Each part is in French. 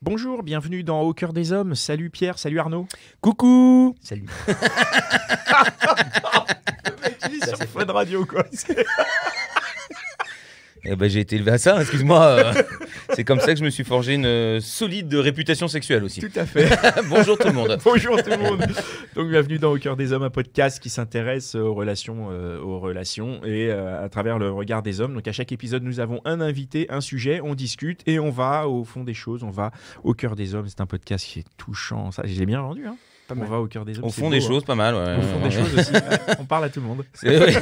Bonjour, bienvenue dans Au cœur des hommes. Salut Pierre, salut Arnaud. Coucou. Salut. Tu dis sur Fun Radio quoi. Eh ben, j'ai été élevé à ça, excuse-moi. C'est comme ça que je me suis forgé une solide réputation sexuelle aussi. Tout à fait. Bonjour tout le monde. Bonjour tout le monde. Donc bienvenue dans Au cœur des hommes, un podcast qui s'intéresse aux relations et à travers le regard des hommes. Donc à chaque épisode, nous avons un invité, un sujet, on discute et on va au fond des choses, on va au cœur des hommes. C'est un podcast qui est touchant. Ça, j'ai bien rendu, hein. On va au cœur des hommes. Au c'est fond beau, des hein. choses, pas mal. Ouais. Au fond des choses aussi. On parle à tout le monde. C'est vrai.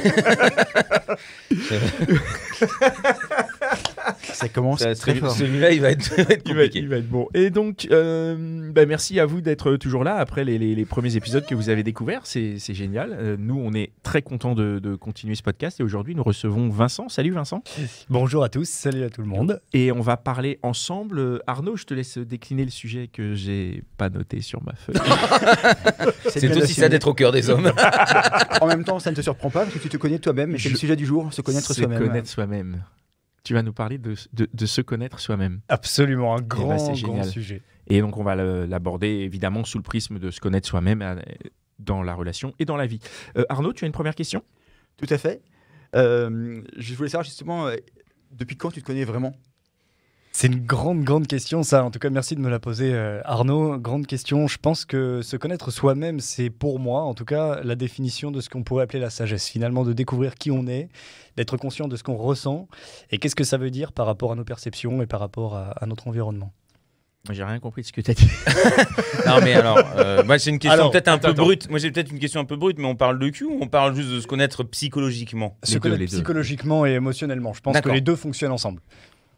Ça commence très fort. Celui-là, il va être compliqué. Il va être bon. Et donc, merci à vous d'être toujours là après les premiers épisodes que vous avez découverts. C'est génial. Nous, on est très contents de continuer ce podcast. Et aujourd'hui, nous recevons Vincent. Salut Vincent. Bonjour à tous, salut à tout le monde. Et on va parler ensemble. Arnaud, je te laisse décliner le sujet que j'ai pas noté sur ma feuille. C'est aussi ça d'être au cœur des hommes. En même temps, ça ne te surprend pas parce que tu te connais toi-même. Et c'est le sujet du jour, se connaître soi-même. Se connaître soi-même. Tu vas nous parler de se connaître soi-même. Absolument, un grand génial. sujet. Et donc, on va l'aborder évidemment sous le prisme de se connaître soi-même dans la relation et dans la vie. Arnaud, tu as une première question ? Tout à fait. Je voulais savoir justement, depuis quand tu te connais vraiment ? C'est une grande question, ça. En tout cas, merci de me la poser, Arnaud. Grande question. Je pense que se connaître soi-même, c'est pour moi, en tout cas, la définition de ce qu'on pourrait appeler la sagesse. Finalement, de découvrir qui on est, d'être conscient de ce qu'on ressent et qu'est-ce que ça veut dire par rapport à nos perceptions et par rapport à notre environnement. Moi, j'ai rien compris de ce que tu as dit. Non, mais alors, moi, c'est une question Alors, peut-être un peu attends. brute. Moi, j'ai peut-être une question un peu brute, mais on parle de cul ou on parle juste de se connaître psychologiquement ? Se connaître les deux. psychologiquement et émotionnellement. Je pense que D'accord. les deux fonctionnent ensemble.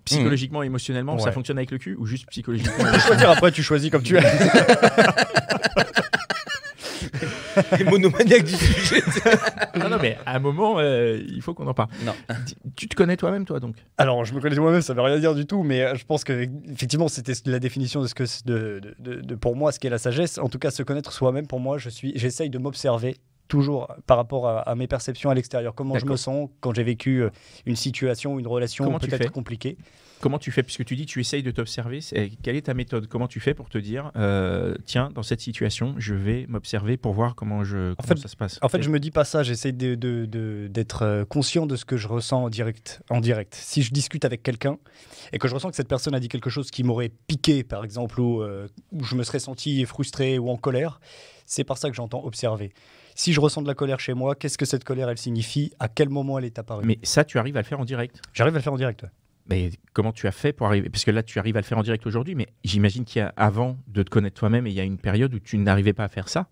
Psychologiquement, émotionnellement, ça Ouais. fonctionne avec le cul ou juste psychologiquement Tu peux choisir après, tu choisis comme tu es. Les monomaniaques du sujet. Non, mais à un moment, il faut qu'on en parle. Non. Tu te connais toi-même, toi, donc ? Alors, je me connais moi-même, ça veut rien dire du tout, mais je pense que effectivement, c'était la définition de ce que pour moi, ce qu'est la sagesse. En tout cas, se connaître soi-même, pour moi, j'essaye de m'observer toujours par rapport à mes perceptions à l'extérieur. Comment je D'accord. me sens quand j'ai vécu une situation, une relation Comment tu fais peut-être compliquée. Comment tu fais ? Puisque tu dis tu essayes de t'observer, quelle est ta méthode ? Comment tu fais pour te dire, tiens, dans cette situation, je vais m'observer pour voir comment ça se passe ? En fait, je me dis pas ça. J'essaie d'être conscient de ce que je ressens en direct. Si je discute avec quelqu'un et que je ressens que cette personne a dit quelque chose qui m'aurait piqué, par exemple, où je me serais senti frustré ou en colère, c'est par ça que j'entends observer. Si je ressens de la colère chez moi, qu'est-ce que cette colère, elle signifie ? À quel moment elle est apparue ? Mais ça, tu arrives à le faire en direct ? J'arrive à le faire en direct. Ouais. Mais comment tu as fait pour arriver ? Parce que là, tu arrives à le faire en direct aujourd'hui, mais j'imagine qu'il y a avant de te connaître toi-même, et il y a une période où tu n'arrivais pas à faire ça.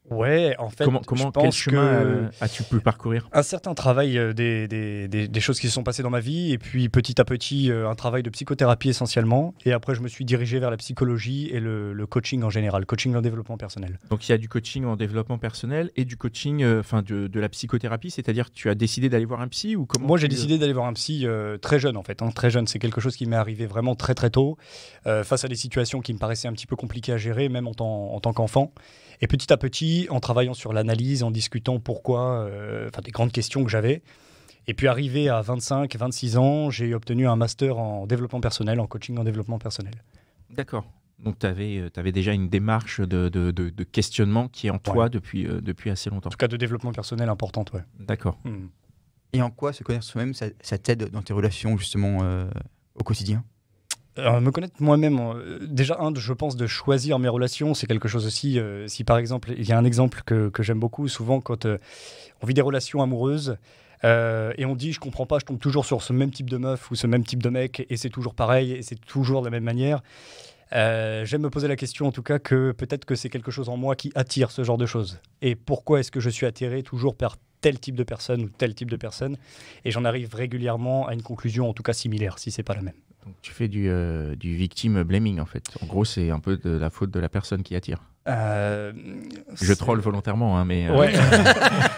Ouais, en fait, Comment je quel pense chemin que as-tu pu parcourir ? un certain travail des choses qui se sont passées dans ma vie, et puis petit à petit, un travail de psychothérapie essentiellement. Et après, je me suis dirigé vers la psychologie et le coaching en général, coaching en développement personnel. Donc il y a du coaching en développement personnel et du coaching, de la psychothérapie, c'est-à-dire que tu as décidé d'aller voir un psy ou comment ? Moi, j'ai décidé d'aller voir un psy très jeune, en fait. Très jeune, c'est quelque chose qui m'est arrivé vraiment très très tôt, face à des situations qui me paraissaient un petit peu compliquées à gérer, même en tant qu'enfant. Et petit à petit, en travaillant sur l'analyse, en discutant pourquoi, des grandes questions que j'avais. Et puis arrivé à 25, 26 ans, j'ai obtenu un master en développement personnel, en coaching en développement personnel. D'accord. Donc tu avais déjà une démarche de questionnement qui est en toi depuis assez longtemps. En tout cas, de développement personnel importante, ouais. D'accord. Et en quoi se connaître soi-même, ça t'aide dans tes relations justement au quotidien ? Me connaître moi-même, déjà, je pense de choisir mes relations, c'est quelque chose aussi. Si par exemple, il y a un exemple que j'aime beaucoup, souvent quand on vit des relations amoureuses et on dit je comprends pas, je tombe toujours sur ce même type de meuf ou ce même type de mec et c'est toujours pareil et c'est toujours de la même manière. J'aime me poser la question en tout cas que peut-être que c'est quelque chose en moi qui attire ce genre de choses. Et pourquoi est-ce que je suis attiré toujours par tel type de personne ou tel type de personne ? Et j'en arrive régulièrement à une conclusion en tout cas similaire, si c'est pas la même. Donc tu fais du victim blaming en fait. En gros, c'est un peu de la faute de la personne qui attire. Je troll volontairement, hein, mais... Ouais.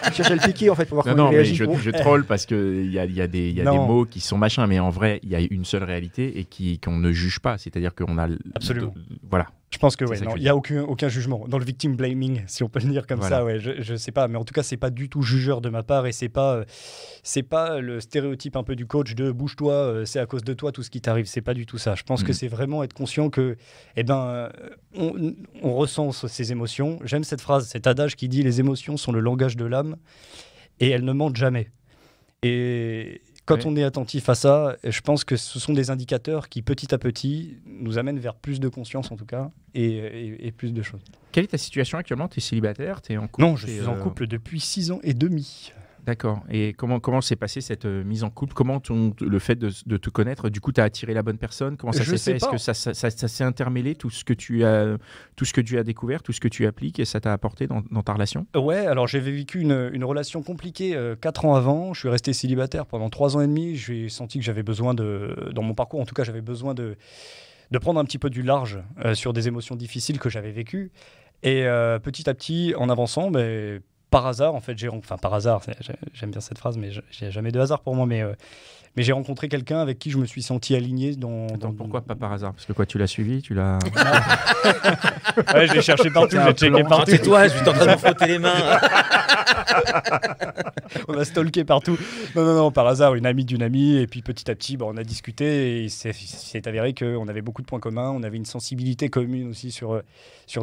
Je cherche à le piquer en fait pour voir Non, comment non, il mais réagit. je troll parce qu'il y a des Non. mots qui sont machins, mais en vrai, il y a une seule réalité et qu'on ne juge pas. C'est-à-dire qu'on a... Absolument. Voilà. Je pense que C'est ouais, ça que non, je il n'y a aucun jugement. Dans le victim blaming, si on peut le dire comme Voilà. ça, ouais, je sais pas. Mais en tout cas, c'est pas du tout jugeur de ma part et c'est pas le stéréotype un peu du coach de bouge-toi, c'est à cause de toi tout ce qui t'arrive. C'est pas du tout ça. Je pense que c'est vraiment être conscient que, on ressent ces émotions. J'aime cette phrase, cet adage qui dit les émotions sont le langage de l'âme et elles ne mentent jamais. Et quand on est attentif à ça, je pense que ce sont des indicateurs qui, petit à petit, nous amènent vers plus de conscience, en tout cas, et plus de choses. Quelle est ta situation actuellement? Tu es célibataire? Tu es en couple? Non, je suis en couple depuis 6 ans et demi. D'accord. Et comment s'est passée cette mise en couple? Comment le fait de te connaître, du coup, tu as attiré la bonne personne? Comment ça Je s'est fait? sais Est-ce pas. que ça s'est intermêlé, tout ce que tu as découvert, tout ce que tu appliques, et ça t'a apporté dans ta relation? Ouais, alors j'avais vécu une relation compliquée 4 ans avant. Je suis resté célibataire pendant 3 ans et demi. J'ai senti que j'avais besoin dans mon parcours, en tout cas, j'avais besoin de prendre un petit peu du large sur des émotions difficiles que j'avais vécues. Et petit à petit, en avançant, par hasard, en fait, par hasard, j'aime bien cette phrase, mais j'ai jamais de hasard pour moi, mais j'ai rencontré quelqu'un avec qui je me suis senti aligné Pourquoi pas par hasard? Parce que quoi, tu l'as suivi, tu l'as... Ouais, je l'ai cherché partout, j'ai checké partout. Tais-toi, je suis en train de me frotter les mains. On a stalké partout. Non, par hasard, une amie d'une amie, et puis petit à petit, on a discuté, et il s'est avéré qu'on avait beaucoup de points communs, on avait une sensibilité commune aussi sur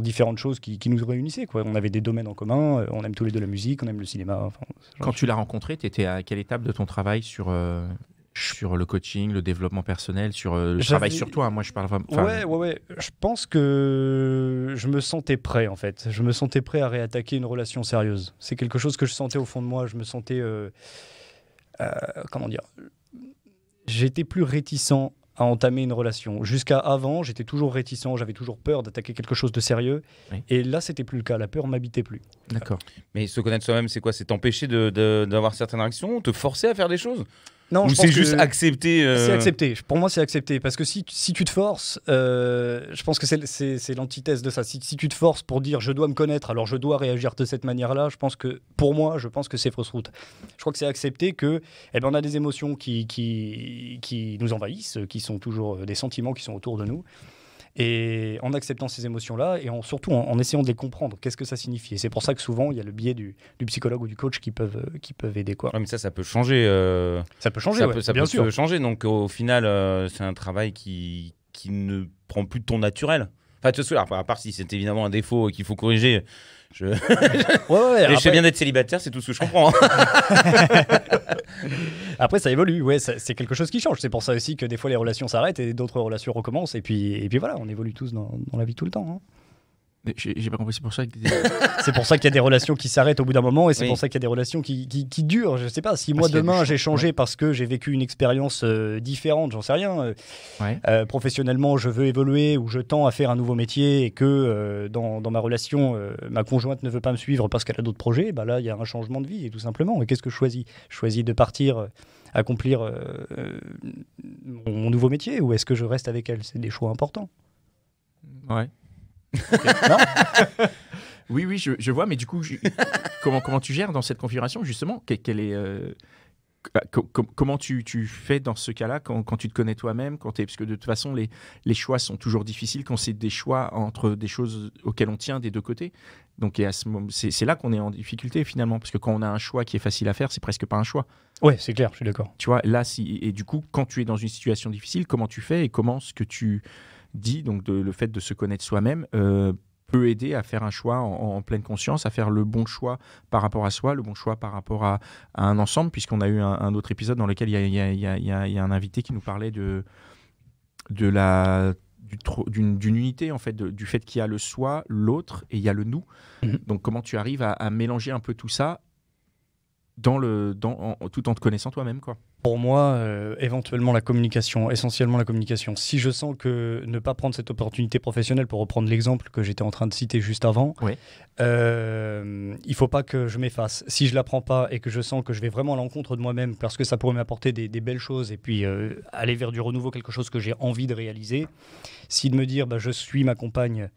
différentes choses qui nous réunissaient, quoi. On avait des domaines en commun, on aime tous les deux la musique, on aime le cinéma. Enfin, Quand tu l'as rencontré, tu étais à quelle étape de ton travail sur le coaching, le développement personnel, sur le travail sur toi? Moi, je parle vraiment... Ouais. Je pense que je me sentais prêt, en fait. Je me sentais prêt à réattaquer une relation sérieuse. C'est quelque chose que je sentais au fond de moi. Je me sentais... comment dire? J'étais plus réticent à entamer une relation. Jusqu'à avant, j'étais toujours réticent, j'avais toujours peur d'attaquer quelque chose de sérieux. Oui. Et là, c'était plus le cas. La peur m'habitait plus. D'accord. Mais se connaître soi-même, c'est quoi? C'est t'empêcher d'avoir certaines réactions? Te forcer à faire des choses? Non, Ou je c'est pense juste que accepter c'est accepté. Pour moi, c'est accepté. Parce que si tu te forces, je pense que c'est l'antithèse de ça. Si tu te forces pour dire je dois me connaître, alors je dois réagir de cette manière-là, je pense que c'est fausse route. Je crois que c'est accepter que, on a des émotions qui nous envahissent, qui sont toujours des sentiments qui sont autour de nous. Et en acceptant ces émotions-là, et surtout en essayant de les comprendre, qu'est-ce que ça signifie. Et c'est pour ça que souvent, il y a le biais du psychologue ou du coach qui peuvent aider, quoi. Ouais, mais ça peut changer. Ça peut changer, ça bien peut sûr. se changer. Donc au final, c'est un travail qui ne prend plus de ton naturel. Enfin, tu vois, à part si c'est évidemment un défaut qu'il faut corriger. Ouais, Je sais bien d'être célibataire, c'est tout ce que je comprends. Après, ça évolue, ouais, c'est quelque chose qui change. C'est pour ça aussi que des fois les relations s'arrêtent et d'autres relations recommencent. Et puis voilà, on évolue tous dans la vie tout le temps. Hein. J'ai pas compris, c'est pour ça que... C'est pour ça qu'il y a des relations qui s'arrêtent au bout d'un moment et c'est Oui. pour ça qu'il y a des relations qui durent. Je sais pas, si moi Parce qu'il y a demain du j'ai changé parce que j'ai vécu une expérience différente, j'en sais rien. Ouais. Professionnellement, je veux évoluer ou je tends à faire un nouveau métier et que dans ma relation, ma conjointe ne veut pas me suivre parce qu'elle a d'autres projets, là, il y a un changement de vie, et tout simplement. Et qu'est-ce que je choisis? Je choisis de partir accomplir mon nouveau métier, ou est-ce que je reste avec elle? C'est des choix importants. Ouais. Non. Oui, je vois, mais du coup, comment tu gères dans cette configuration, justement? Quelle est, comment tu fais dans ce cas-là quand tu te connais toi-même, parce que de toute façon, les choix sont toujours difficiles quand c'est des choix entre des choses auxquelles on tient des deux côtés. Donc et à ce moment, c'est là qu'on est en difficulté finalement, parce que quand on a un choix qui est facile à faire, c'est presque pas un choix. Ouais, c'est clair, je suis d'accord. Tu vois, là, et du coup, quand tu es dans une situation difficile, comment tu fais et comment ce que tu dis, donc le fait de se connaître soi-même, peut aider à faire un choix en pleine conscience, à faire le bon choix par rapport à soi, le bon choix par rapport à un ensemble, puisqu'on a eu un autre épisode dans lequel il y a un invité qui nous parlait d'une unité, en fait, du fait qu'il y a le soi, l'autre, et il y a le nous. Donc comment tu arrives à mélanger un peu tout ça tout en te connaissant toi-même, quoi. Pour moi, éventuellement la communication, essentiellement la communication. Si je sens que ne pas prendre cette opportunité professionnelle, pour reprendre l'exemple que j'étais en train de citer juste avant, Ouais. Il faut pas que je m'efface. Si je la prends pas et que je sens que je vais vraiment à l'encontre de moi-même, parce que ça pourrait m'apporter des belles choses et puis aller vers du renouveau, quelque chose que j'ai envie de réaliser, si de me dire je suis ma compagne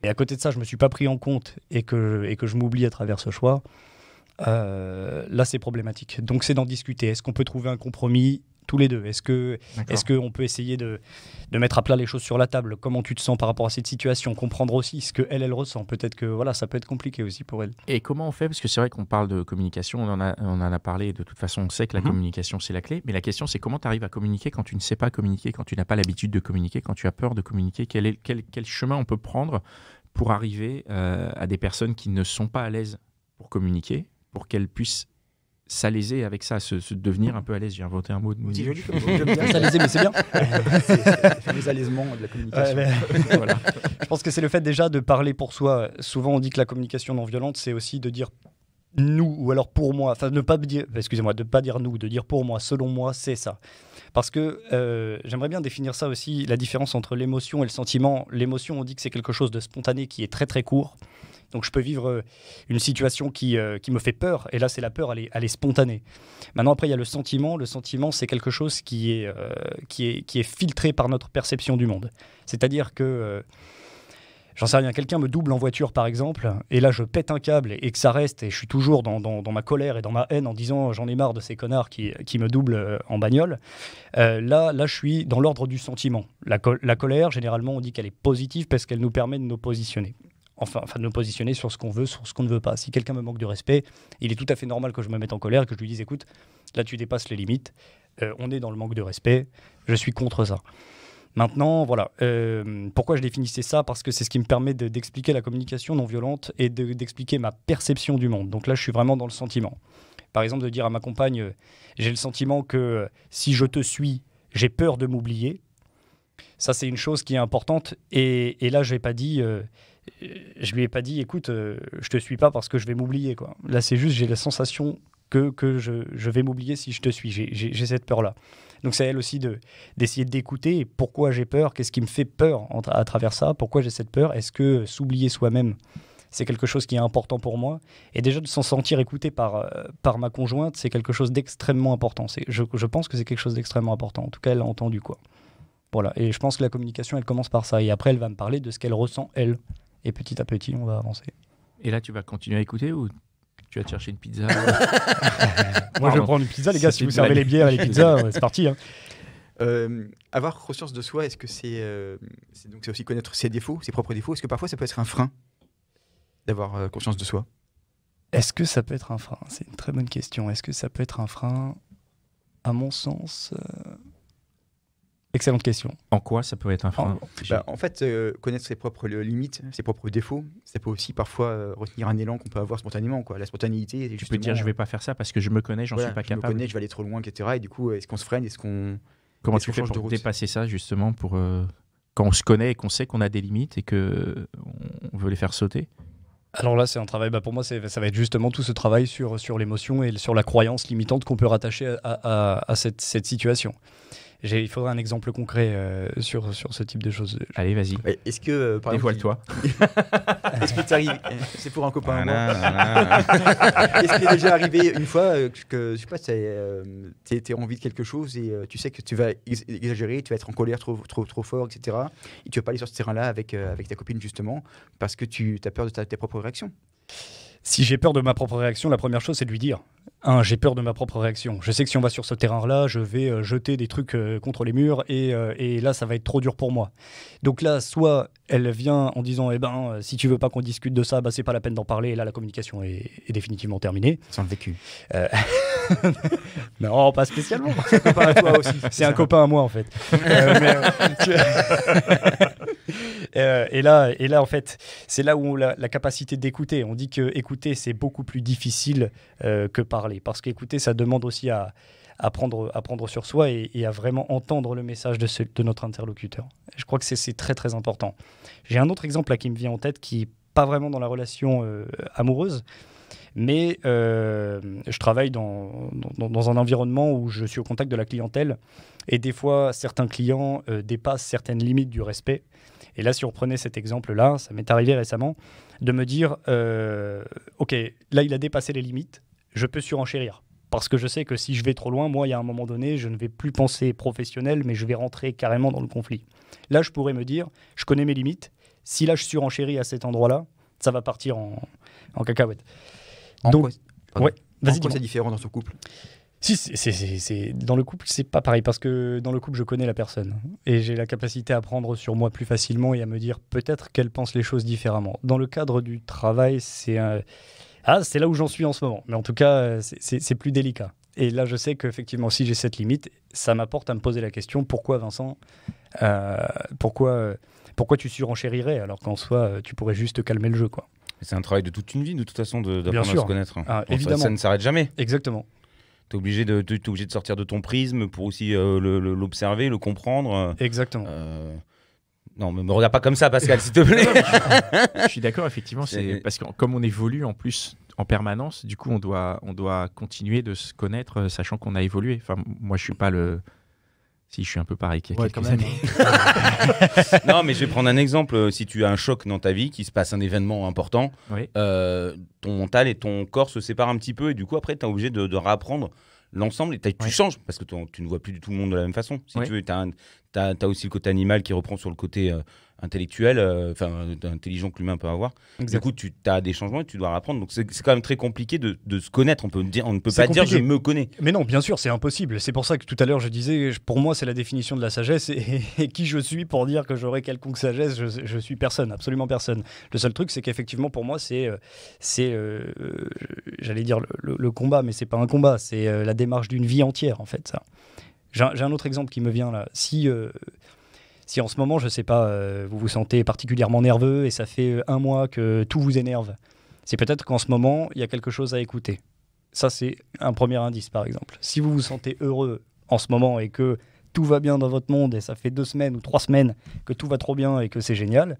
et à côté de ça je me suis pas pris en compte et que je m'oublie à travers ce choix, là c'est problématique. Donc c'est d'en discuter. Est-ce qu'on peut trouver un compromis tous les deux. Est-ce qu'on peut essayer de mettre à plat les choses sur la table? Comment tu te sens par rapport à cette situation? Comprendre aussi ce qu'elle ressent. Peut-être que voilà, ça peut être compliqué aussi pour elle. Et comment on fait? Parce que c'est vrai qu'on parle de communication, on en a parlé, de toute façon on sait que la communication c'est la clé, mais la question c'est comment tu arrives à communiquer quand tu ne sais pas communiquer, quand tu n'as pas l'habitude de communiquer, quand tu as peur de communiquer, quel chemin on peut prendre pour arriver à des personnes qui ne sont pas à l'aise pour communiquer, pour qu'elles puissent s'alaiser avec ça, se devenir un peu à l'aise. J'ai inventé un mot. C'est joli comme mot, j'aime bien. S'alaiser, mais c'est bien. C'est les alaisements de la communication. Voilà. Je pense que c'est le fait déjà de parler pour soi. Souvent, on dit que la communication non violente, c'est aussi de dire nous ou alors pour moi. Enfin, ne pas dire nous, de dire pour moi, selon moi, c'est ça. Parce que j'aimerais bien définir ça aussi, la différence entre l'émotion et le sentiment. L'émotion, on dit que c'est quelque chose de spontané qui est très très court. Donc je peux vivre une situation qui me fait peur, et là c'est la peur, elle est spontanée. Maintenant après il y a le sentiment. Le sentiment c'est quelque chose qui est filtré par notre perception du monde. C'est-à-dire que, j'en sais rien, quelqu'un me double en voiture par exemple, et là je pète un câble et que ça reste, et je suis toujours dans ma colère et dans ma haine en disant j'en ai marre de ces connards qui me doublent en bagnole. Là je suis dans l'ordre du sentiment. La colère, généralement on dit qu'elle est positive parce qu'elle nous permet de nous positionner. Enfin, de nous positionner sur ce qu'on veut, sur ce qu'on ne veut pas. Si quelqu'un me manque de respect, il est tout à fait normal que je me mette en colère, que je lui dise écoute, là tu dépasses les limites, on est dans le manque de respect, je suis contre ça. Maintenant, voilà. Pourquoi je définissais ça? Parce que c'est ce qui me permet d'expliquer la communication non violente et d'expliquer ma perception du monde. Donc là, je suis vraiment dans le sentiment. Par exemple, de dire à ma compagne j'ai le sentiment que si je te suis, j'ai peur de m'oublier. Ça, c'est une chose qui est importante. Et là, je lui ai pas dit, écoute, je te suis pas parce que je vais m'oublier, quoi. Là, c'est juste, j'ai la sensation que je vais m'oublier si je te suis. J'ai cette peur-là. Donc, c'est à elle aussi d'essayer d'écouter pourquoi j'ai peur, qu'est-ce qui me fait peur à travers ça, pourquoi j'ai cette peur. Est-ce que s'oublier soi-même, c'est quelque chose qui est important pour moi? Et déjà, de s'en sentir écouté par ma conjointe, c'est quelque chose d'extrêmement important. Je pense que c'est quelque chose d'extrêmement important. En tout cas, elle l'a entendu, quoi. Voilà. Et je pense que la communication, elle commence par ça. Et après, elle va me parler de ce qu'elle ressent, elle. Et petit à petit, on va avancer. Et là, tu vas continuer à écouter ou tu vas te chercher une pizza? Moi, je vais prendre une pizza, les gars. Si vous servez les bières et les pizzas, c'est parti. Hein. Avoir conscience de soi, est-ce que c'est aussi connaître ses défauts, ses propres défauts? Est-ce que parfois ça peut être un frein d'avoir conscience de soi? Est-ce que ça peut être un frein? C'est une très bonne question. Est-ce que ça peut être un frein? À mon sens... Excellente question. En quoi ça peut être un frein? En fait, connaître ses propres limites, ses propres défauts, ça peut aussi parfois retenir un élan qu'on peut avoir spontanément, quoi. La spontanéité, tu peux dire je vais pas faire ça parce que je me connais, j'en suis pas capable. Je me connais, je vais aller trop loin, etc. Et du coup, est-ce qu'on se freine, Comment tu fais pour dépasser ça justement, pour quand on se connaît et qu'on sait qu'on a des limites et que on veut les faire sauter? Alors là, c'est un travail, pour moi, ça va être justement tout ce travail sur l'émotion et sur la croyance limitante qu'on peut rattacher à cette situation. Il faudrait un exemple concret sur ce type de choses. Allez, vas-y. Est-ce que, par exemple, dévoile-toi. Est-ce que t'arrives... C'est pour un copain à moi. Est-ce qu'il est déjà arrivé une fois que, je sais pas, t'as envie de quelque chose et tu sais que tu vas exagérer, tu vas être en colère trop fort, etc. Et tu vas pas aller sur ce terrain-là avec ta copine, justement, parce que tu as peur de tes propres réactions? Si j'ai peur de ma propre réaction, la première chose, c'est de lui dire j'ai peur de ma propre réaction. Je sais que si on va sur ce terrain-là, je vais jeter des trucs contre les murs et là, ça va être trop dur pour moi. Donc là, soit elle vient en disant si tu veux pas qu'on discute de ça, c'est pas la peine d'en parler. Et là, la communication est définitivement terminée. Sans le vécu. Non, pas spécialement. C'est un copain à toi aussi. C'est un copain à moi, en fait. Et là, en fait, c'est là où la capacité d'écouter. On dit que écouter, c'est beaucoup plus difficile que parler. Parce qu'écouter, ça demande aussi à prendre sur soi et à vraiment entendre le message de notre interlocuteur. Je crois que c'est très, très important. J'ai un autre exemple là qui me vient en tête qui n'est pas vraiment dans la relation amoureuse. Mais je travaille dans un environnement où je suis au contact de la clientèle. Et des fois, certains clients dépassent certaines limites du respect. Et là, si on reprenait cet exemple-là, ça m'est arrivé récemment, de me dire, OK, là, il a dépassé les limites, je peux surenchérir. Parce que je sais que si je vais trop loin, moi, il y a un moment donné, je ne vais plus penser professionnel, mais je vais rentrer carrément dans le conflit. Là, je pourrais me dire, je connais mes limites. Si là, je surenchéris à cet endroit-là, ça va partir en cacahuète. En quoi ouais, vas-y, c'est différent dans ce couple? Si, dans le couple, c'est pas pareil parce que dans le couple, je connais la personne et j'ai la capacité à prendre sur moi plus facilement et à me dire peut-être qu'elle pense les choses différemment. Dans le cadre du travail, c'est là où j'en suis en ce moment. Mais en tout cas, c'est plus délicat. Et là, je sais qu'effectivement, si j'ai cette limite, ça m'apporte à me poser la question pourquoi Vincent pourquoi tu surenchérirais alors qu'en soi, tu pourrais juste te calmer le jeu, quoi. C'est un travail de toute une vie, de toute façon, Bien d'apprendre à sûr. se connaître. Évidemment. Ça ne s'arrête jamais. Exactement. T'es obligé de sortir de ton prisme pour aussi l'observer, le comprendre. Exactement. Non, mais me regarde pas comme ça, Pascal, s'il te plaît. Je suis d'accord, effectivement. C'est parce que comme on évolue en plus en permanence, du coup, on doit continuer de se connaître, sachant qu'on a évolué. Enfin, moi, je suis pas le. Si, je suis un peu pareil qu'il y a quelques années. Non, mais je vais prendre un exemple. Si tu as un choc dans ta vie, qu'il se passe un événement important, Oui. ton mental et ton corps se séparent un petit peu et du coup, après, tu es obligé de réapprendre l'ensemble et tu Ouais. changes parce que tu ne vois plus du tout le monde de la même façon. Si Ouais. tu veux, tu as aussi le côté animal qui reprend sur le côté intellectuel, intelligent que l'humain peut avoir. Exact. Du coup, tu as des changements et tu dois réapprendre. Donc, c'est quand même très compliqué de se connaître. On ne peut C'est pas dire je compliqué. me connais. Mais non, bien sûr, c'est impossible. C'est pour ça que tout à l'heure, je disais, pour moi, c'est la définition de la sagesse. Et qui je suis pour dire que j'aurais quelconque sagesse, je suis personne, absolument personne. Le seul truc, c'est qu'effectivement, pour moi, j'allais dire le combat, mais c'est pas un combat, c'est la démarche d'une vie entière, en fait, ça. J'ai un autre exemple qui me vient là. Si en ce moment, je sais pas, vous vous sentez particulièrement nerveux et ça fait 1 mois que tout vous énerve, c'est peut-être qu'en ce moment, il y a quelque chose à écouter. Ça, c'est un premier indice, par exemple. Si vous vous sentez heureux en ce moment et que tout va bien dans votre monde et ça fait 2 semaines ou 3 semaines que tout va trop bien et que c'est génial,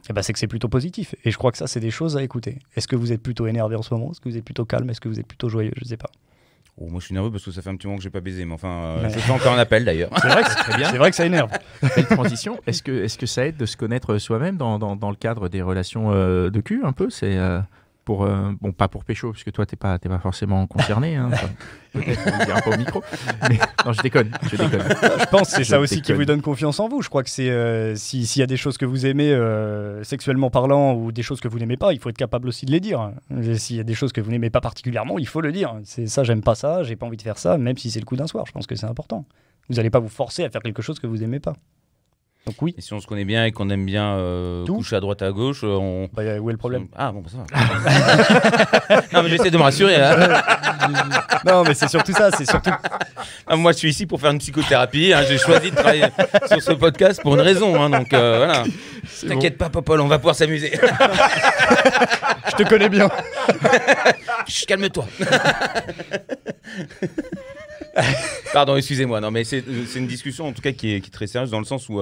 eh ben, c'est que c'est plutôt positif. Et je crois que ça, c'est des choses à écouter. Est-ce que vous êtes plutôt énervé en ce moment? Est-ce que vous êtes plutôt calme? Est-ce que vous êtes plutôt joyeux? Je sais pas. Oh, moi, je suis nerveux parce que ça fait un petit moment que j'ai pas baisé. Mais enfin, je fais encore un appel d'ailleurs. C'est vrai que Très bien. c'est vrai que ça énerve. Belle transition. Est-ce que ça aide de se connaître soi-même dans le cadre des relations de cul un peu? C'est pour bon, pas pour pécho parce que toi t'es pas forcément concerné, hein. Enfin, peut-être on le dira pas au micro. Mais non, je déconne. Je pense que c'est ça Je aussi qui déconne. vous donne confiance en vous. Je crois que c'est s'il y a des choses que vous aimez sexuellement parlant ou des choses que vous n'aimez pas, il faut être capable aussi de les dire. Et s'il y a des choses que vous n'aimez pas particulièrement, il faut le dire. C'est ça, j'aime pas ça, j'ai pas envie de faire ça, même si c'est le coup d'un soir. Je pense que c'est important. Vous n'allez pas vous forcer à faire quelque chose que vous n'aimez pas. Donc oui, Et si on se connaît bien et qu'on aime bien Tout. coucher à droite à gauche, on. bah, où est le problème? Ah bon, bah, ça va. Non, mais j'essaie de me rassurer. Là. Non, mais c'est surtout ça, c'est surtout. Ah, moi, je suis ici pour faire une psychothérapie. Hein. J'ai choisi de travailler sur ce podcast pour une raison. Hein. Donc voilà. T'inquiète pas, Popol, on va pouvoir s'amuser. Je te connais bien. Chut, calme-toi. Pardon, excusez-moi. Non, mais c'est une discussion en tout cas qui est très sérieuse dans le sens où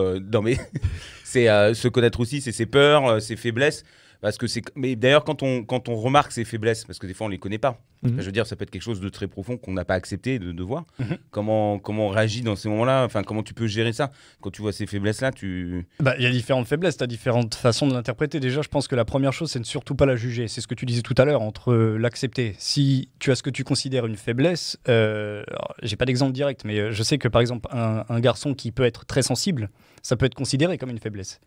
c'est se connaître aussi, c'est ses peurs, ses faiblesses. Parce que mais d'ailleurs, quand on remarque ses faiblesses, parce que des fois on les connaît pas, Mhm. je veux dire, ça peut être quelque chose de très profond qu'on n'a pas accepté de voir. Mhm. Comment on réagit dans ces moments-là? Enfin, comment tu peux gérer ça quand tu vois ces faiblesses-là? Bah, il y a différentes faiblesses, tu as différentes façons de l'interpréter. Déjà, je pense que la première chose, c'est de surtout pas la juger. C'est ce que tu disais tout à l'heure, entre l'accepter. Si tu as ce que tu considères une faiblesse, alors, j'ai pas d'exemple direct, mais je sais que par exemple, un garçon qui peut être très sensible, ça peut être considéré comme une faiblesse.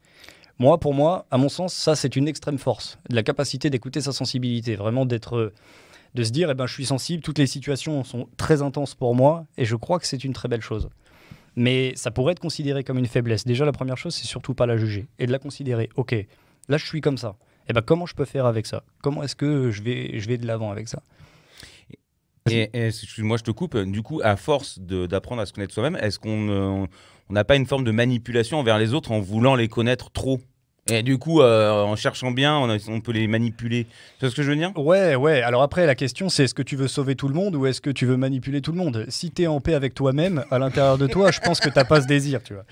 Moi, pour moi, à mon sens, ça, c'est une extrême force. De la capacité d'écouter sa sensibilité, vraiment de se dire, eh ben, je suis sensible, toutes les situations sont très intenses pour moi, et je crois que c'est une très belle chose. Mais ça pourrait être considéré comme une faiblesse. Déjà, la première chose, c'est surtout pas la juger et de la considérer. Ok, là, je suis comme ça. Et ben, comment je peux faire avec ça? Comment est-ce que je vais de l'avant avec ça? Et excuse-moi, je te coupe. Du coup, à force d'apprendre à se connaître soi-même, est-ce qu'on n'a pas une forme de manipulation envers les autres en voulant les connaître trop? Et du coup, en cherchant bien, on peut les manipuler. Tu vois ce que je veux dire? Ouais. Alors après, la question, c'est est-ce que tu veux sauver tout le monde ou est-ce que tu veux manipuler tout le monde? Si tu es en paix avec toi-même, à l'intérieur de toi, je pense que tu n'as pas ce désir, tu vois.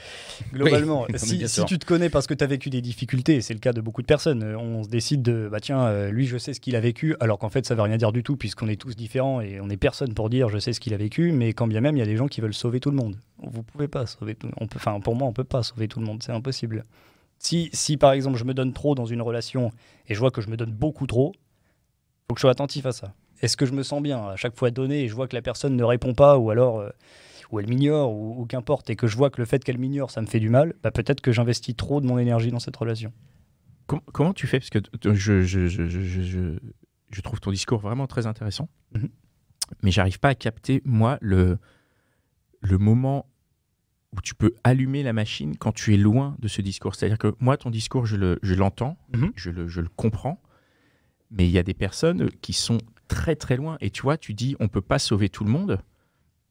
Globalement, Oui, si bien sûr. tu te connais parce que tu as vécu des difficultés, et c'est le cas de beaucoup de personnes, on se décide de, bah tiens, lui, je sais ce qu'il a vécu, alors qu'en fait, ça veut rien dire du tout, puisqu'on est tous différents et on n'est personne pour dire je sais ce qu'il a vécu, mais quand bien même, il y a des gens qui veulent sauver tout le monde. Vous pouvez pas sauver tout le monde. Enfin, pour moi, on peut pas sauver tout le monde, c'est impossible. Si par exemple je me donne trop dans une relation et je vois que je me donne beaucoup trop, faut que je sois attentif à ça. Est-ce que je me sens bien à chaque fois donné et je vois que la personne ne répond pas ou alors ou elle m'ignore ou qu'importe et que je vois que le fait qu'elle m'ignore ça me fait du mal, bah peut-être que j'investis trop de mon énergie dans cette relation. Comment tu fais? Parce que je trouve ton discours vraiment très intéressant. Mhm. mais j'arrive pas à capter, moi, le moment où tu peux allumer la machine quand tu es loin de ce discours. C'est-à-dire que moi, ton discours, je l'entends, je le comprends, mais il y a des personnes qui sont très très loin. Et tu vois, tu dis, on peut pas sauver tout le monde,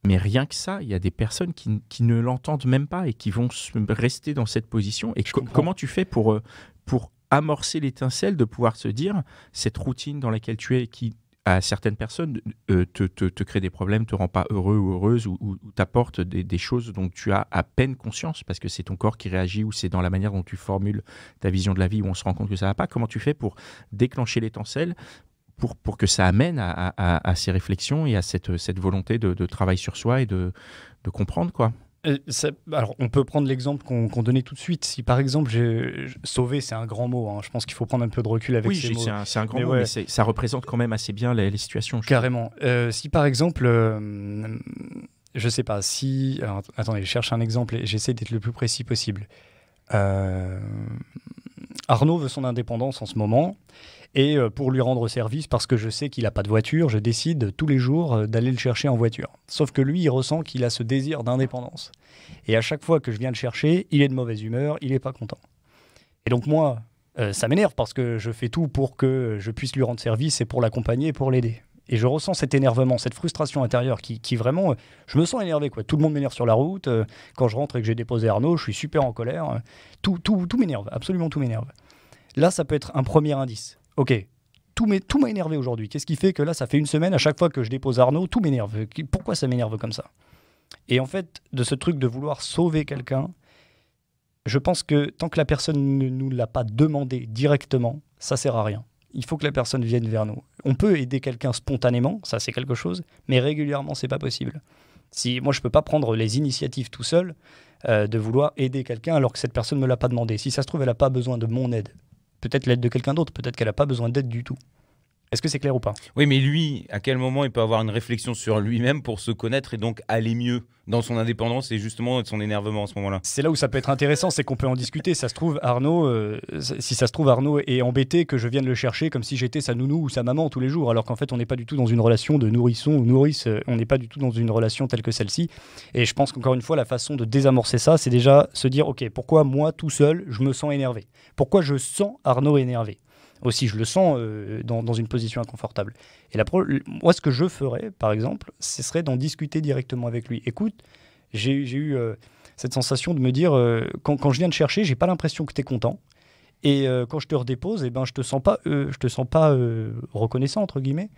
mais rien que ça, il y a des personnes qui ne l'entendent même pas et qui vont rester dans cette position. Et comment tu fais pour amorcer l'étincelle de pouvoir se dire, cette routine dans laquelle tu es, qui à certaines personnes te crée des problèmes, te rend pas heureux ou heureuse, ou t'apporte des choses dont tu as à peine conscience, parce que c'est ton corps qui réagit, ou c'est dans la manière dont tu formules ta vision de la vie, où on se rend compte que ça va pas. Comment tu fais pour déclencher l'étincelle, pour que ça amène à ces réflexions et à cette volonté de travail sur soi et de comprendre, quoi. Alors, on peut prendre l'exemple qu'on donnait tout de suite. Si par exemple, sauver, c'est un grand mot. Hein. Je pense qu'il faut prendre un peu de recul avec ces mots. Oui, c'est un grand mot, mais ça représente quand même assez bien les situations. Carrément. Si par exemple, je sais pas, si... Alors, attendez, je cherche un exemple et j'essaie d'être le plus précis possible. Arnaud veut son indépendance en ce moment. Et pour lui rendre service, parce que je sais qu'il n'a pas de voiture, je décide tous les jours d'aller le chercher en voiture. Sauf que lui, il ressent qu'il a ce désir d'indépendance. Et à chaque fois que je viens le chercher, il est de mauvaise humeur, il n'est pas content. Et donc moi, ça m'énerve parce que je fais tout pour que je puisse lui rendre service et pour l'accompagner et pour l'aider. Et je ressens cet énervement, cette frustration intérieure qui vraiment... Je me sens énervé, quoi. Tout le monde m'énerve sur la route. Quand je rentre et que j'ai déposé Arnaud, je suis super en colère. Tout m'énerve, absolument tout m'énerve. Là, ça peut être un premier indice. Ok, tout m'a énervé aujourd'hui. Qu'est-ce qui fait que là, ça fait une semaine, à chaque fois que je dépose Arnaud, tout m'énerve. Pourquoi ça m'énerve comme ça? Et en fait, de ce truc de vouloir sauver quelqu'un, je pense que tant que la personne ne nous l'a pas demandé directement, ça sert à rien. Il faut que la personne vienne vers nous. On peut aider quelqu'un spontanément, ça c'est quelque chose, mais régulièrement, c'est pas possible. Moi, je peux pas prendre les initiatives tout seul de vouloir aider quelqu'un alors que cette personne me l'a pas demandé. Si ça se trouve, elle n'a pas besoin de mon aide. Peut-être l'aide de quelqu'un d'autre, peut-être qu'elle n'a pas besoin d'aide du tout. Est-ce que c'est clair ou pas? Oui, mais lui, à quel moment il peut avoir une réflexion sur lui-même pour se connaître et donc aller mieux dans son indépendance et justement son énervement à ce moment-là? C'est là où ça peut être intéressant, c'est qu'on peut en discuter. Ça se trouve, Arnaud, si ça se trouve, Arnaud est embêté que je vienne le chercher comme si j'étais sa nounou ou sa maman tous les jours, alors qu'en fait, on n'est pas du tout dans une relation de nourrisson ou nourrice. On n'est pas du tout dans une relation telle que celle-ci. Et je pense qu'encore une fois, la façon de désamorcer ça, c'est déjà se dire, ok, pourquoi moi, tout seul, je me sens énervé? Pourquoi je sens Arnaud énervé? Aussi, je le sens dans une position inconfortable. Et moi, ce que je ferais, par exemple, ce serait d'en discuter directement avec lui. Écoute, j'ai eu cette sensation de me dire, quand je viens te chercher, j'ai pas l'impression que tu es content. Et quand je te redépose, je te sens pas reconnaissant, entre guillemets.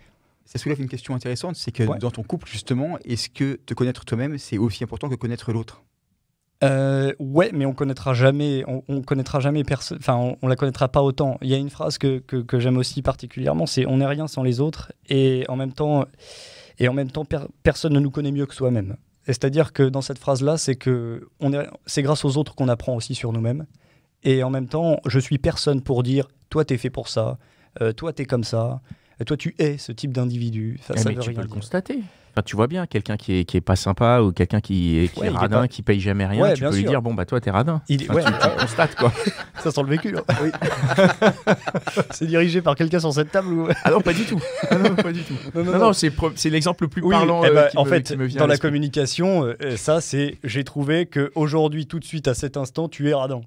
Ça soulève une question intéressante, c'est que dans ton couple, justement, est-ce que te connaître toi-même, c'est aussi important que connaître l'autre? Ouais, mais on connaîtra jamais personne. Enfin, on la connaîtra pas autant. Il y a une phrase que j'aime aussi particulièrement, c'est on n'est rien sans les autres, et en même temps, personne ne nous connaît mieux que soi-même. C'est-à-dire que dans cette phrase-là, c'est grâce aux autres qu'on apprend aussi sur nous-mêmes. Et en même temps, je suis personne pour dire toi t'es fait pour ça, toi t'es comme ça, toi tu es ce type d'individu. Mais tu peux le constater. Enfin, tu vois bien quelqu'un qui est pas sympa ou quelqu'un qui est radin, qui paye jamais rien, tu peux lui dire bon bah toi t'es radin. Tu constates quoi. Ça sent le vécu là. Oui. C'est dirigé par quelqu'un sur cette table ou... Ah non, pas du tout. Non, c'est l'exemple le plus parlant qui me vient dans la communication, ça c'est j'ai trouvé que aujourd'hui tout de suite à cet instant tu es radin.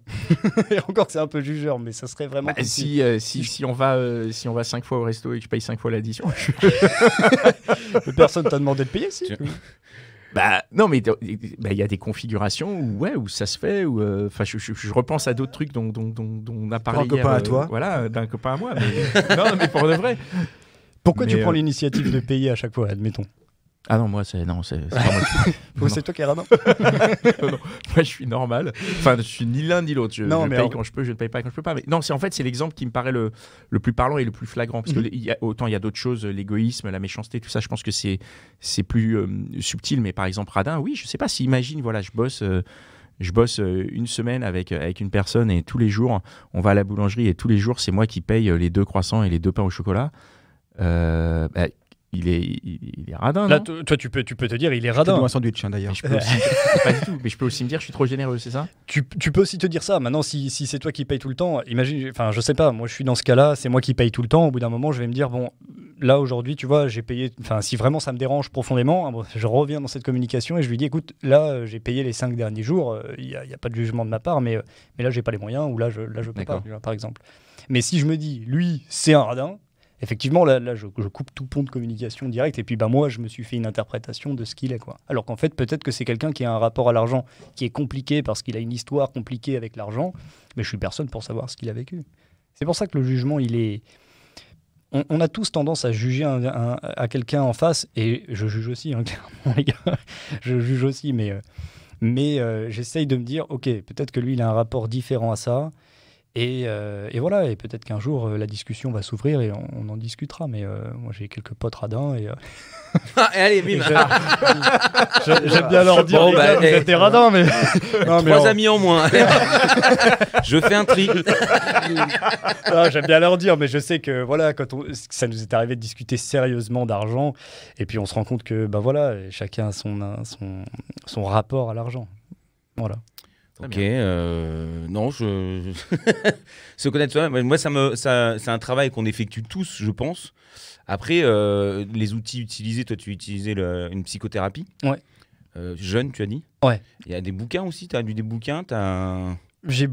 Et encore que c'est un peu jugeur, mais ça serait vraiment si on va 5 fois au resto et que je paye 5 fois l'addition. Personne t'a demandé de payer, si. Non, mais il y a des configurations où ça se fait. Je repense à d'autres trucs dont on a parlé. D'un copain à toi. Voilà, d'un copain à moi. Mais... non, mais pour de vrai. Pourquoi tu prends l'initiative de payer à chaque fois, admettons? Ah non, moi, c'est pas moi. C'est toi qui es radin. Non, moi, je suis normal. Enfin, je suis ni l'un ni l'autre. Je paye quand je peux, je ne paye pas quand je peux pas. Mais non, c'est l'exemple qui me paraît le plus parlant et le plus flagrant. Parce que autant il y a d'autres choses, l'égoïsme, la méchanceté, tout ça, je pense que c'est plus subtil. Mais par exemple, radin, oui, je sais pas si imagine, voilà, je bosse une semaine avec une personne et tous les jours, on va à la boulangerie et tous les jours, c'est moi qui paye les 2 croissants et les 2 pains au chocolat. Il est radin, là, non? Toi, tu peux te dire, il est radin. C'est un sandwich, d'ailleurs. Pas du tout. Mais je peux aussi me dire, je suis trop généreux, c'est ça? Tu peux aussi te dire ça. Maintenant, si c'est toi qui paye tout le temps, imagine, enfin, je sais pas, moi, je suis dans ce cas-là, c'est moi qui paye tout le temps. Au bout d'un moment, je vais me dire, bon, là aujourd'hui, tu vois, j'ai payé. Enfin, si vraiment ça me dérange profondément, bon, je reviens dans cette communication et je lui dis, écoute, là, j'ai payé les 5 derniers jours. Il n'y a pas de jugement de ma part, mais là, j'ai pas les moyens ou là, je peux pas, D'accord. tu vois, par exemple. Mais si je me dis, lui, c'est un radin. Effectivement, là je coupe tout pont de communication direct et puis bah, moi, je me suis fait une interprétation de ce qu'il est, quoi. Alors qu'en fait, peut-être que c'est quelqu'un qui a un rapport à l'argent qui est compliqué parce qu'il a une histoire compliquée avec l'argent, mais je suis personne pour savoir ce qu'il a vécu. C'est pour ça que le jugement, il est... On a tous tendance à juger à quelqu'un en face, et je juge aussi, hein, clairement, les gars. Je juge aussi, mais j'essaye de me dire, ok, peut-être que lui, il a un rapport différent à ça. Et voilà, et peut-être qu'un jour la discussion va s'ouvrir et on en discutera. Mais moi j'ai quelques potes radins et Allez, bim. j'aime bien leur dire Bon, les bah, gars, vous êtes des radins, mais non, mais 3 amis en moins. Je fais un tri. non, j'aime bien leur dire, mais je sais que voilà, ça nous est arrivé de discuter sérieusement d'argent, et puis on se rend compte que bah voilà, chacun a son rapport à l'argent. Voilà. Ok, non, se connaître soi-même, moi, c'est un travail qu'on effectue tous, je pense. Après, les outils utilisés, toi, tu utilisais une psychothérapie. Ouais. Jeune, tu as dit. Ouais. Il y a des bouquins aussi, tu as lu des bouquins, J'ai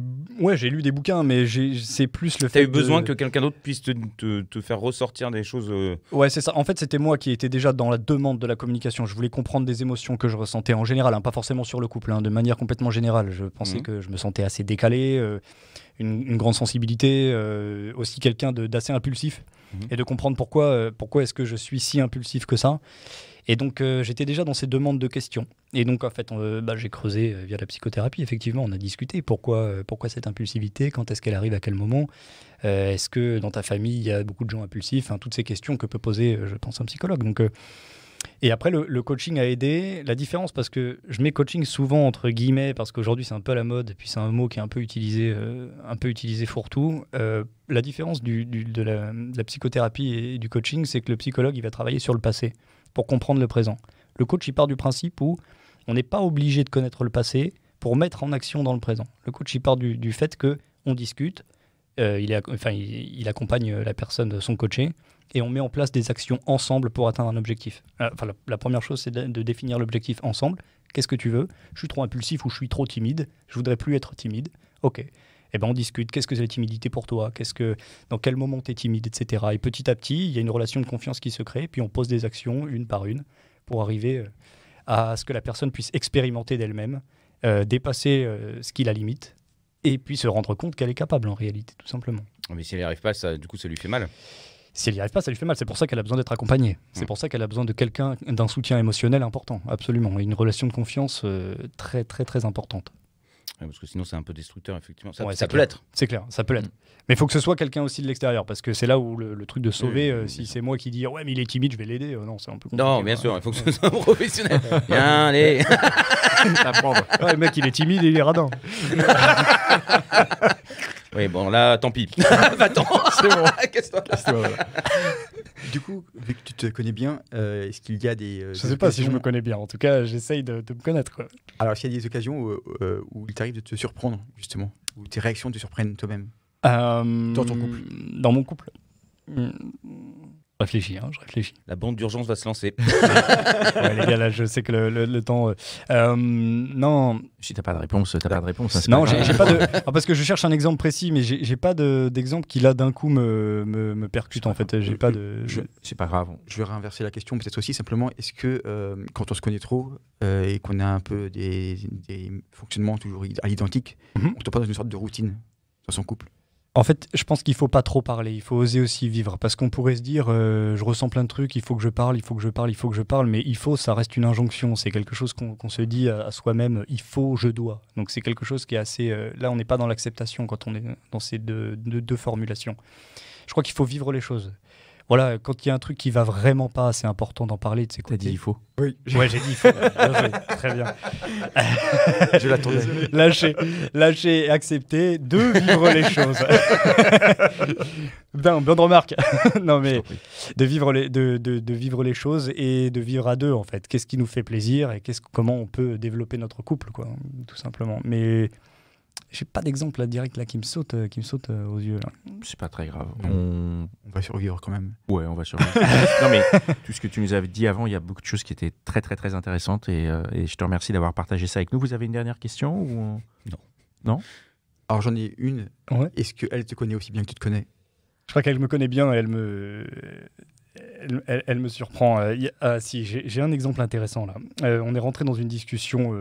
lu des bouquins, mais c'est plus le fait. T'as eu besoin que quelqu'un d'autre puisse te faire ressortir des choses. Ouais, c'est ça. En fait, c'était moi qui étais déjà dans la demande de la communication. Je voulais comprendre des émotions que je ressentais en général, hein, pas forcément sur le couple, hein, de manière complètement générale. Je pensais que je me sentais assez décalé, une grande sensibilité, aussi quelqu'un d'assez impulsif, et de comprendre pourquoi est-ce que je suis si impulsif que ça. Et donc, j'étais déjà dans ces demandes de questions. Et donc, en fait, j'ai creusé via la psychothérapie. Effectivement, on a discuté. Pourquoi cette impulsivité? Quand est-ce qu'elle arrive? À quel moment? Est-ce que dans ta famille, il y a beaucoup de gens impulsifs? Toutes ces questions que peut poser, je pense, un psychologue. Donc, et après, le coaching a aidé. La différence, parce que je mets coaching souvent entre guillemets, parce qu'aujourd'hui, c'est un peu à la mode. Et puis, c'est un mot qui est un peu utilisé fourre-tout. La différence de la psychothérapie et du coaching, c'est que le psychologue, il va travailler sur le passé pour comprendre le présent. Le coach, il part du principe où on n'est pas obligé de connaître le passé pour mettre en action dans le présent. Le coach, il part du fait qu'on discute, il accompagne la personne, son coaché, et on met en place des actions ensemble pour atteindre un objectif. La première chose, c'est de définir l'objectif ensemble. Qu'est-ce que tu veux? Je suis trop impulsif ou je suis trop timide? Je voudrais plus être timide. Ok. Eh ben, on discute. Qu'est-ce que c'est la timidité pour toi? Dans quel moment tu es timide, etc. Et petit à petit, il y a une relation de confiance qui se crée, puis on pose des actions une par une pour arriver à ce que la personne puisse expérimenter d'elle-même, dépasser ce qui la limite, et puis se rendre compte qu'elle est capable en réalité, tout simplement. Mais si elle n'y arrive pas, du coup, ça lui fait mal. Si elle n'y arrive pas, ça lui fait mal. C'est pour ça qu'elle a besoin d'être accompagnée. C'est pour ça qu'elle a besoin de quelqu'un, d'un soutien émotionnel important, absolument. Et une relation de confiance très, très, très importante. Ouais, parce que sinon, c'est un peu destructeur, effectivement. Ouais, Ça peut l'être. C'est clair, ça peut l'être. Mais il faut que ce soit quelqu'un aussi de l'extérieur, parce que c'est là où le truc de sauver, si c'est moi qui dis « Ouais, mais il est timide, je vais l'aider », non, c'est un peu compliqué. Non, bien sûr, il faut que ce soit un professionnel. Bien, allez. Ouais, le mec, il est timide et il est radin. Oui, bon, là, tant pis. Va-t'en. C'est bon. Casse-toi. Du coup, vu que tu te connais bien, est-ce qu'il y a des... Je sais pas si je me connais bien. En tout cas, j'essaye de me connaître, quoi. Alors, est-ce qu'il y a des occasions où il t'arrive de te surprendre, justement, où tes réactions te surprennent toi-même? Dans ton couple? Dans mon couple. Je réfléchis. La bande d'urgence va se lancer. Ouais, les gars, là, je sais que le temps... non... Si t'as pas de réponse, t'as pas de réponse. Hein, c'est Non, pas grave. j'ai pas de... parce que je cherche un exemple précis, mais j'ai pas d'exemple qui, là, d'un coup, me percute, en fait. J'ai pas de... C'est pas grave. Je vais réinverser la question, peut-être aussi, simplement, est-ce que quand on se connaît trop et qu'on a un peu des fonctionnements toujours à l'identique, on tombe pas dans une sorte de routine dans son couple? En fait, je pense qu'il faut pas trop parler, il faut oser aussi vivre, parce qu'on pourrait se dire, je ressens plein de trucs, il faut que je parle, mais ça reste une injonction, c'est quelque chose qu'on se dit à soi-même, il faut, je dois. Donc c'est quelque chose qui est assez... là, on n'est pas dans l'acceptation quand on est dans ces deux formulations. Je crois qu'il faut vivre les choses. Voilà, quand il y a un truc qui va vraiment pas, c'est important d'en parler, de s'écouter. T'as dit il faut. Oui. Ouais, j'ai dit il faut. Bien joué. Très bien. Je l'attendais. Lâcher, accepter de vivre les choses. Bonne remarque. Non mais de vivre les choses et de vivre à deux en fait. Qu'est-ce qui nous fait plaisir et comment on peut développer notre couple, quoi, tout simplement. Mais j'ai pas d'exemple là direct là qui me saute aux yeux là. C'est pas très grave. On va survivre quand même. Ouais, on va survivre. Non, mais tout ce que tu nous avais dit avant, il y a beaucoup de choses qui étaient très, très, très intéressantes et je te remercie d'avoir partagé ça avec nous. Vous avez une dernière question ou... Non. Alors, j'en ai une. Ouais. Est-ce qu'elle te connaît aussi bien que tu te connais? Je crois qu'elle me connaît bien, elle me surprend. Si, j'ai un exemple intéressant là. On est rentré dans une discussion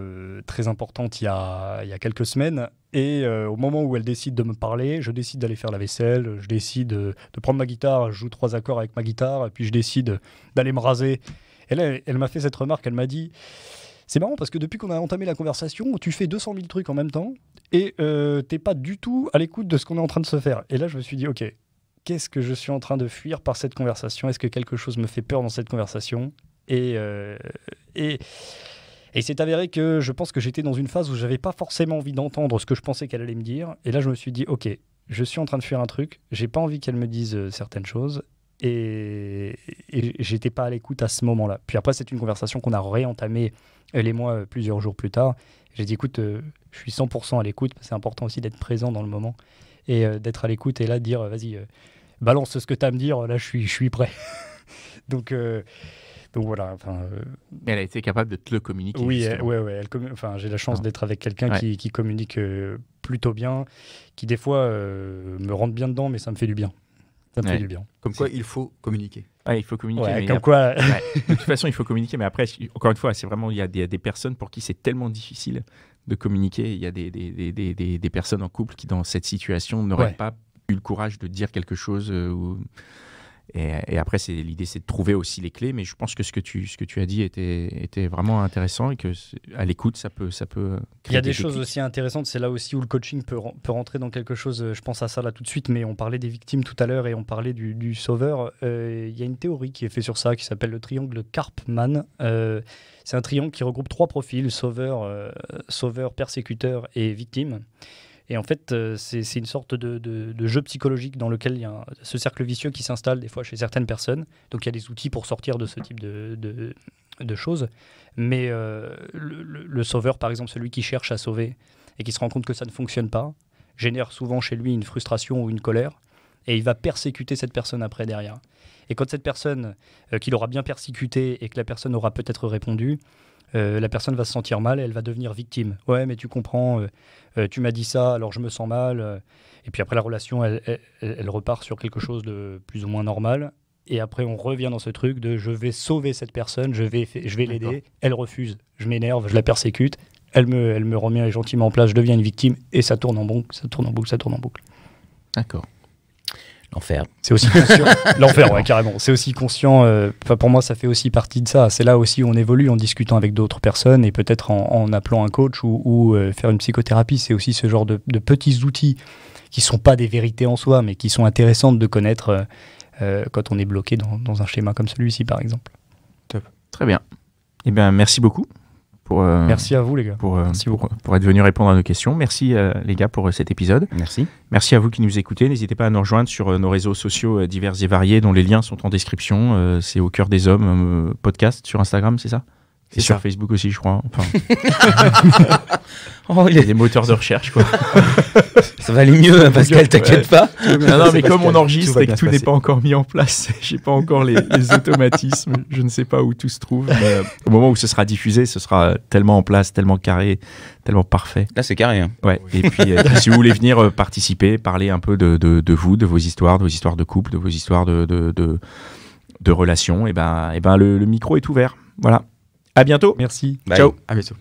très importante il y a quelques semaines et au moment où elle décide de me parler, je décide d'aller faire la vaisselle, je décide de prendre ma guitare, je joue 3 accords avec ma guitare, puis je décide d'aller me raser. Et là, elle m'a fait cette remarque, elle m'a dit... C'est marrant parce que depuis qu'on a entamé la conversation, tu fais 200 000 trucs en même temps et t'es pas du tout à l'écoute de ce qu'on est en train de se faire. Et là, je me suis dit, ok, qu'est-ce que je suis en train de fuir par cette conversation? Est-ce que quelque chose me fait peur dans cette conversation? Et c'est avéré que je pense que j'étais dans une phase où j'avais pas forcément envie d'entendre ce que je pensais qu'elle allait me dire. Et là, je me suis dit, ok, je suis en train de fuir un truc, j'ai pas envie qu'elle me dise certaines choses. Et j'étais pas à l'écoute à ce moment-là. Puis après, c'est une conversation qu'on a réentamée, elle et moi, plusieurs jours plus tard. J'ai dit, écoute, je suis 100% à l'écoute. C'est important aussi d'être présent dans le moment et d'être à l'écoute et là, de dire, vas-y, balance ce que tu as à me dire, là, je suis prêt. donc voilà. Elle a été capable de te le communiquer. Oui, j'ai la chance d'être avec quelqu'un qui communique plutôt bien, qui des fois me rentre bien dedans, mais ça me fait du bien. Ça me fait du bien. Comme quoi, il faut communiquer. Ouais, il faut communiquer. Ouais, mais comme quoi... de toute façon, il faut communiquer. Mais après, encore une fois, c'est vraiment, il y a des personnes pour qui c'est tellement difficile de communiquer. Il y a des personnes en couple qui, dans cette situation, n'auraient pas eu le courage de dire quelque chose. Et après, l'idée, c'est de trouver aussi les clés. Mais je pense que ce que tu as dit était vraiment intéressant et que à l'écoute, ça peut. Il y a des choses aussi intéressantes. C'est là aussi où le coaching peut rentrer dans quelque chose. Je pense à ça là tout de suite. Mais on parlait des victimes tout à l'heure et on parlait du sauveur. Il y a une théorie qui est faite sur ça qui s'appelle le triangle Karpman. C'est un triangle qui regroupe 3 profils, sauveur, persécuteur et victime. Et en fait, c'est une sorte de jeu psychologique dans lequel il y a ce cercle vicieux qui s'installe des fois chez certaines personnes. Donc il y a des outils pour sortir de ce type de choses. Mais le sauveur, par exemple, celui qui cherche à sauver et qui se rend compte que ça ne fonctionne pas, génère souvent chez lui une frustration ou une colère. Et il va persécuter cette personne après derrière. Et quand cette personne, qu'il aura bien persécutée et que la personne aura peut-être répondu, la personne va se sentir mal et elle va devenir victime. Ouais, mais tu comprends, tu m'as dit ça, alors je me sens mal. Et puis après, la relation, elle repart sur quelque chose de plus ou moins normal. Et après, on revient dans ce truc de je vais sauver cette personne, je vais l'aider. Elle refuse, je m'énerve, je la persécute. Elle me remet gentiment en place, je deviens une victime. Et ça tourne en boucle, ça tourne en boucle, ça tourne en boucle. D'accord. L'enfer. C'est aussi conscient. L'enfer, ouais, carrément. C'est aussi conscient. Pour moi, ça fait aussi partie de ça. C'est là aussi où on évolue en discutant avec d'autres personnes et peut-être en appelant un coach ou faire une psychothérapie. C'est aussi ce genre de petits outils qui ne sont pas des vérités en soi, mais qui sont intéressantes de connaître quand on est bloqué dans un schéma comme celui-ci, par exemple. Top. Très bien. Eh bien, merci beaucoup. Merci à vous, les gars. Pour être venu répondre à nos questions. Merci, les gars, pour cet épisode. Merci. Merci à vous qui nous écoutez. N'hésitez pas à nous rejoindre sur nos réseaux sociaux divers et variés, dont les liens sont en description. C'est Au Cœur des Hommes podcast sur Instagram, c'est ça? Et sur Facebook aussi, je crois. Enfin... il y a des moteurs de recherche, quoi. Ça va aller mieux, Pascal, t'inquiète pas. Non, mais comme on enregistre et que tout n'est pas encore mis en place, j'ai pas encore les automatismes. Je ne sais pas où tout se trouve. Mais au moment où ce sera diffusé, ce sera tellement en place, tellement carré, tellement parfait. Là, c'est carré. Hein. Ouais. Et puis, si vous voulez venir participer, parler un peu de vous, de vos histoires de couple, de vos histoires de relations, et ben le micro est ouvert. Voilà. À bientôt. Merci. Bye. Ciao. À bientôt.